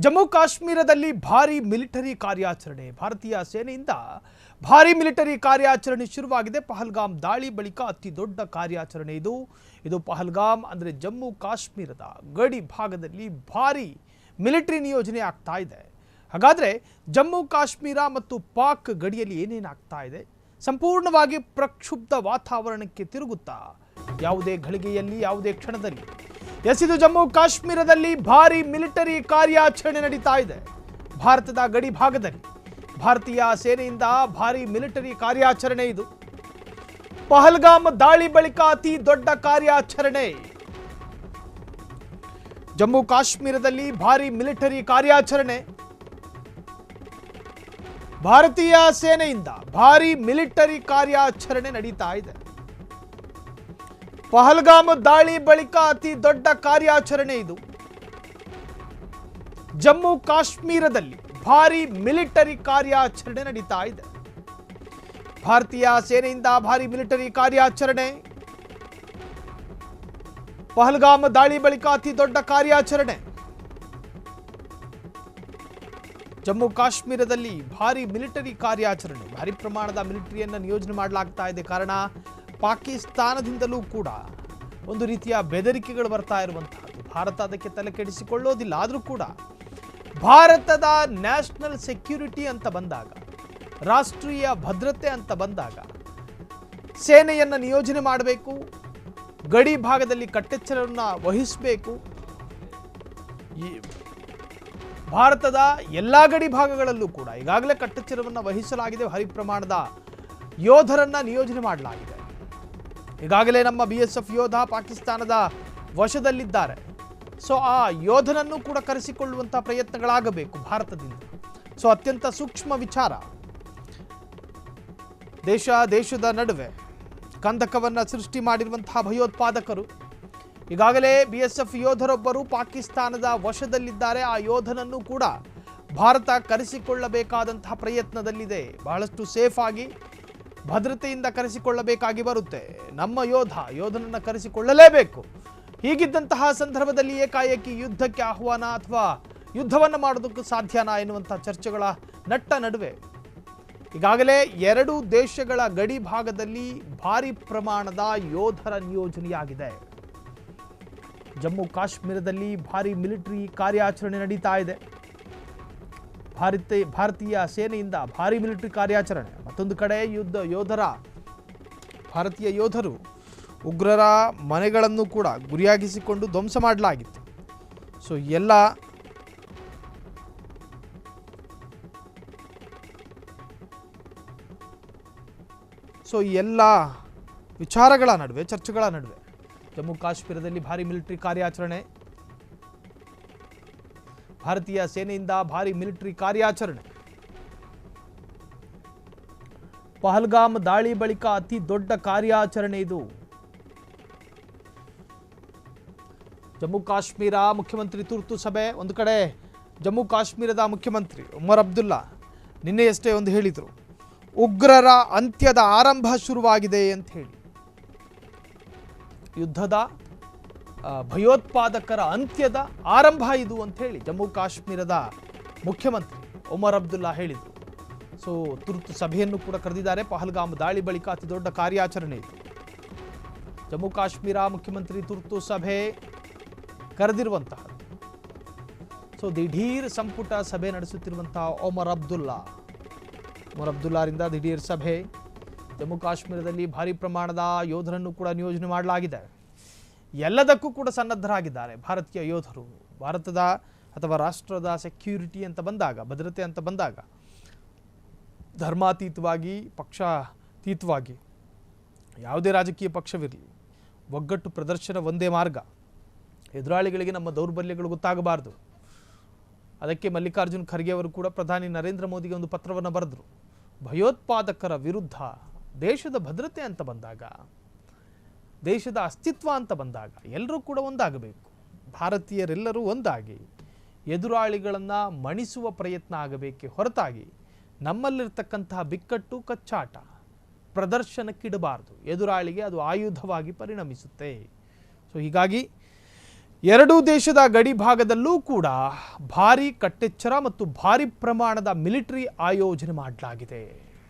ಜಮ್ಮು ಕಾಶ್ಮೀರದಲ್ಲಿ ಭಾರಿ ಮಿಲಿಟರಿ ಕಾರ್ಯಾಚರಣೆ. ಭಾರತೀಯ ಸೇನೆಯಿಂದ ಭಾರಿ ಮಿಲಿಟರಿ ಕಾರ್ಯಾಚರಣೆ ಶುರುವಾಗಿದೆ. ಪಹಲ್ಗಾಮ್ ದಾಳಿ ಬಳಿಕ ಅತಿ ದೊಡ್ಡ ಕಾರ್ಯಾಚರಣೆ ಇದು ಪಹಲ್ಗಾಮ್ ಅಂದರೆ ಜಮ್ಮು ಕಾಶ್ಮೀರದ ಗಡಿ ಭಾಗದಲ್ಲಿ ಭಾರಿ ಮಿಲಿಟರಿ ನಿಯೋಜನೆ ಆಗ್ತಾ ಇದೆ. ಹಾಗಾದರೆ ಜಮ್ಮು ಕಾಶ್ಮೀರ ಮತ್ತು ಪಾಕ್ ಗಡಿಯಲ್ಲಿ ಏನೇನಾಗ್ತಾ ಇದೆ, ಸಂಪೂರ್ಣವಾಗಿ ಪ್ರಕ್ಷುಬ್ಧ ವಾತಾವರಣಕ್ಕೆ ತಿರುಗುತ್ತಾ ಯಾವುದೇ ಘಳಿಗೆಯಲ್ಲಿ ಯಾವುದೇ ಕ್ಷಣದಲ್ಲಿ. ಇದು ಜಮ್ಮು ಕಾಶ್ಮೀರದಲ್ಲಿ ಭಾರಿ ಮಿಲಿಟರಿ ಕಾರ್ಯಾಚರಣೆ ನಡೀತಾ ಇದೆ. ಭಾರತದ ಗಡಿ ಭಾಗದಲ್ಲಿ ಭಾರತೀಯ ಸೇನೆಯಿಂದ ಭಾರಿ ಮಿಲಿಟರಿ ಕಾರ್ಯಾಚರಣೆ ಇದು. ಪಹಲ್ಗಾಮ್ ದಾಳಿ ಬಳಿಕ ಅತಿ ದೊಡ್ಡ ಕಾರ್ಯಾಚರಣೆ. ಜಮ್ಮು ಕಾಶ್ಮೀರದಲ್ಲಿ ಭಾರಿ ಮಿಲಿಟರಿ ಕಾರ್ಯಾಚರಣೆ. ಭಾರತೀಯ ಸೇನೆಯಿಂದ ಭಾರಿ ಮಿಲಿಟರಿ ಕಾರ್ಯಾಚರಣೆ ನಡೀತಾ ಇದೆ. ಪಹಲ್ಗಾಮ್ ದಾಳಿ ಬಳಿಕ ಅತಿ ದೊಡ್ಡ ಕಾರ್ಯಾಚರಣೆ ಇದು. ಜಮ್ಮು ಕಾಶ್ಮೀರದಲ್ಲಿ ಭಾರಿ ಮಿಲಿಟರಿ ಕಾರ್ಯಾಚರಣೆ ನಡೀತಾ ಇದೆ. ಭಾರತೀಯ ಸೇನೆಯಿಂದ ಭಾರಿ ಮಿಲಿಟರಿ ಕಾರ್ಯಾಚರಣೆ. ಪಹಲ್ಗಾಮ್ ದಾಳಿ ಬಳಿಕ ಅತಿ ದೊಡ್ಡ ಕಾರ್ಯಾಚರಣೆ. ಜಮ್ಮು ಕಾಶ್ಮೀರದಲ್ಲಿ ಭಾರಿ ಮಿಲಿಟರಿ ಕಾರ್ಯಾಚರಣೆ, ಭಾರಿ ಪ್ರಮಾಣದ ಮಿಲಿಟರಿಯನ್ನು ನಿಯೋಜನೆ ಮಾಡಲಾಗ್ತಾ ಇದೆ. ಕಾರಣ ಪಾಕಿಸ್ತಾನದಿಂದಲೂ ಕೂಡ ಒಂದು ರೀತಿಯ ಬೆದರಿಕೆಗಳು ಬರ್ತಾ ಇರುವಂತಹದ್ದು. ಭಾರತ ಅದಕ್ಕೆ ತಲೆ ಕೆಡಿಸಿಕೊಳ್ಳೋದಿಲ್ಲ. ಆದರೂ ಕೂಡ ಭಾರತದ ನ್ಯಾಷನಲ್ ಸೆಕ್ಯೂರಿಟಿ ಅಂತ ಬಂದಾಗ, ರಾಷ್ಟ್ರೀಯ ಭದ್ರತೆ ಅಂತ ಬಂದಾಗ ಸೇನೆಯನ್ನು ನಿಯೋಜನೆ ಮಾಡಬೇಕು, ಗಡಿ ಭಾಗದಲ್ಲಿ ಕಟ್ಟೆಚ್ಚರವನ್ನು ವಹಿಸಬೇಕು. ಭಾರತದ ಎಲ್ಲ ಗಡಿ ಭಾಗಗಳಲ್ಲೂ ಕೂಡ ಈಗಾಗಲೇ ಕಟ್ಟೆಚ್ಚರವನ್ನು ವಹಿಸಲಾಗಿದೆ. ಭಾರಿ ಪ್ರಮಾಣದ ಯೋಧರನ್ನು ನಿಯೋಜನೆ ಮಾಡಲಾಗಿದೆ. ಈಗಾಗಲೇ ನಮ್ಮ BSF ಯೋಧ ಪಾಕಿಸ್ತಾನದ ವಶದಲ್ಲಿದ್ದಾರೆ. ಸೊ ಆ ಯೋಧನನ್ನು ಕೂಡ ಕರೆಸಿಕೊಳ್ಳುವಂಥ ಪ್ರಯತ್ನಗಳಾಗಬೇಕು ಭಾರತದಿಂದ. ಸೊ ಅತ್ಯಂತ ಸೂಕ್ಷ್ಮ ವಿಚಾರ. ದೇಶದ ನಡುವೆ ಕಂದಕವನ್ನು ಸೃಷ್ಟಿ ಮಾಡಿರುವಂತಹ ಭಯೋತ್ಪಾದಕರು, ಈಗಾಗಲೇ BSF ಯೋಧರೊಬ್ಬರು ಪಾಕಿಸ್ತಾನದ ವಶದಲ್ಲಿದ್ದಾರೆ. ಆ ಯೋಧನನ್ನು ಕೂಡ ಭಾರತ ಕರೆಸಿಕೊಳ್ಳಬೇಕಾದಂತಹ ಪ್ರಯತ್ನದಲ್ಲಿದೆ. ಬಹಳಷ್ಟು ಸೇಫ್ ಆಗಿ ಭದ್ರತೆಯಿಂದ ಕರೆಸಿಕೊಳ್ಳಬೇಕಾಗಿ ಬರುತ್ತೆ. ನಮ್ಮ ಯೋಧನನ್ನು ಕರೆಸಿಕೊಳ್ಳಲೇಬೇಕು. ಹೀಗಿದ್ದಂತಹ ಸಂದರ್ಭದಲ್ಲಿ ಏಕಾಏಕಿ ಯುದ್ಧಕ್ಕೆ ಆಹ್ವಾನ ಅಥವಾ ಯುದ್ಧವನ್ನು ಮಾಡೋದಕ್ಕೂ ಸಾಧ್ಯನಾ ಎನ್ನುವಂಥ ಚರ್ಚೆಗಳ ನಟ್ಟ ನಡುವೆ ಈಗಾಗಲೇ ಎರಡು ದೇಶಗಳ ಗಡಿ ಭಾಗದಲ್ಲಿ ಭಾರಿ ಪ್ರಮಾಣದ ಯೋಧರ ನಿಯೋಜನೆಯಾಗಿದೆ. ಜಮ್ಮು ಕಾಶ್ಮೀರದಲ್ಲಿ ಭಾರಿ ಮಿಲಿಟರಿ ಕಾರ್ಯಾಚರಣೆ ನಡೀತಾ ಇದೆ. ಭಾರತೀಯ ಸೇನೆಯಿಂದ ಭಾರಿ ಮಿಲಿಟರಿ ಕಾರ್ಯಾಚರಣೆ. ಮತ್ತೊಂದು ಕಡೆ ಭಾರತೀಯ ಯೋಧರು ಉಗ್ರರ ಮನೆಗಳನ್ನು ಕೂಡ ಗುರಿಯಾಗಿಸಿಕೊಂಡು ಧ್ವಂಸ ಮಾಡಲಾಗಿತ್ತು. ಸೊ ಎಲ್ಲ ವಿಚಾರಗಳ ನಡುವೆ, ಚರ್ಚೆಗಳ ನಡುವೆ ಜಮ್ಮು ಕಾಶ್ಮೀರದಲ್ಲಿ ಭಾರಿ ಮಿಲಿಟರಿ ಕಾರ್ಯಾಚರಣೆ. ಭಾರತೀಯ ಸೇನೆಯಿಂದ ಭಾರಿ ಮಿಲಿಟರಿ ಕಾರ್ಯಾಚರಣೆ. ಪಹಲ್ಗಾಮ್ ದಾಳಿ ಬಳಿಕ ಅತಿ ದೊಡ್ಡ ಕಾರ್ಯಾಚರಣೆ ಇದು. ಜಮ್ಮು ಕಾಶ್ಮೀರ ಮುಖ್ಯಮಂತ್ರಿ ತುರ್ತು ಸಭೆ. ಒಂದು ಕಡೆ ಜಮ್ಮು ಕಾಶ್ಮೀರದ ಮುಖ್ಯಮಂತ್ರಿ ಉಮರ್ ಅಬ್ದುಲ್ಲಾ ನಿನ್ನೆಯಷ್ಟೇ ಒಂದು ಹೇಳಿದರು, ಉಗ್ರರ ಅಂತ್ಯದ ಆರಂಭ ಶುರುವಾಗಿದೆ ಅಂತ ಹೇಳಿ. ಯುದ್ಧದ ಭಯೋತ್ಪಾದಕರ ಅಂತ್ಯದ ಆರಂಭ ಇದು ಅಂತ ಹೇಳಿ ಜಮ್ಮು ಕಾಶ್ಮೀರದ ಮುಖ್ಯಮಂತ್ರಿ ಉಮರ್ ಅಬ್ದುಲ್ಲಾ ಹೇಳಿದರು. ಸೊ ತುರ್ತು ಸಭೆಯನ್ನು ಕೂಡ ಕರೆದಿದ್ದಾರೆ. ಪಹಲ್ಗಾಮ್ ದಾಳಿ ಬಳಿಕ ಅತಿ ದೊಡ್ಡ ಕಾರ್ಯಾಚರಣೆ ಇದು. ಜಮ್ಮು ಕಾಶ್ಮೀರ ಮುಖ್ಯಮಂತ್ರಿ ತುರ್ತು ಸಭೆ ಕರೆದಿರುವಂತಹ, ಸೊ ದಿಢೀರ್ ಸಂಪುಟ ಸಭೆ ನಡೆಸುತ್ತಿರುವಂತಹ ಉಮರ್ ಅಬ್ದುಲ್ಲಾರಿಂದ ದಿಢೀರ್ ಸಭೆ. ಜಮ್ಮು ಕಾಶ್ಮೀರದಲ್ಲಿ ಭಾರಿ ಪ್ರಮಾಣದ ಯೋಧರನ್ನು ಕೂಡ ನಿಯೋಜನೆ ಮಾಡಲಾಗಿದೆ. ಎಲ್ಲದಕ್ಕೂ ಕೂಡ ಸನ್ನದ್ಧರಾಗಿದ್ದಾರೆ ಭಾರತೀಯ ಯೋಧರು. ಭಾರತದ ಅಥವಾ ರಾಷ್ಟ್ರದ ಸೆಕ್ಯೂರಿಟಿ ಅಂತ ಬಂದಾಗ, ಭದ್ರತೆ ಅಂತ ಬಂದಾಗ, ಧರ್ಮಾತೀತವಾಗಿ ಪಕ್ಷಾತೀತವಾಗಿ ಯಾವುದೇ ರಾಜಕೀಯ ಪಕ್ಷವಿರಲಿ, ಒಗ್ಗಟ್ಟು ಪ್ರದರ್ಶನ ಒಂದೇ ಮಾರ್ಗ. ಎದುರಾಳಿಗಳಿಗೆ ನಮ್ಮ ದೌರ್ಬಲ್ಯಗಳು ಗೊತ್ತಾಗಬಾರ್ದು. ಅದಕ್ಕೆ ಮಲ್ಲಿಕಾರ್ಜುನ್ ಖರ್ಗೆ ಅವರು ಕೂಡ ಪ್ರಧಾನಿ ನರೇಂದ್ರ ಮೋದಿಗೆ ಒಂದು ಪತ್ರವನ್ನು ಬರೆದರು. ಭಯೋತ್ಪಾದಕರ ವಿರುದ್ಧ ದೇಶದ ಭದ್ರತೆ ಅಂತ ಬಂದಾಗ, ದೇಶದ ಅಸ್ತಿತ್ವ ಅಂತ ಬಂದಾಗ ಎಲ್ಲರೂ ಕೂಡ ಒಂದಾಗಬೇಕು. ಭಾರತೀಯರೆಲ್ಲರೂ ಒಂದಾಗಿ ಎದುರಾಳಿಗಳನ್ನು ಮಣಿಸುವ ಪ್ರಯತ್ನ ಆಗಬೇಕೆ ಹೊರತಾಗಿ ನಮ್ಮಲ್ಲಿರ್ತಕ್ಕಂತಹ ಬಿಕ್ಕಟ್ಟು ಕಚ್ಚಾಟ ಪ್ರದರ್ಶನಕ್ಕಿಡಬಾರದು. ಎದುರಾಳಿಗೆ ಅದು ಆಯುಧವಾಗಿ ಪರಿಣಮಿಸುತ್ತೆ. ಸೊ ಹೀಗಾಗಿ ಎರಡೂ ದೇಶದ ಗಡಿ ಭಾಗದಲ್ಲೂ ಕೂಡ ಭಾರೀ ಕಟ್ಟೆಚ್ಚರ ಮತ್ತು ಭಾರೀ ಪ್ರಮಾಣದ ಮಿಲಿಟರಿ ಆಯೋಜನೆ ಮಾಡಲಾಗಿದೆ.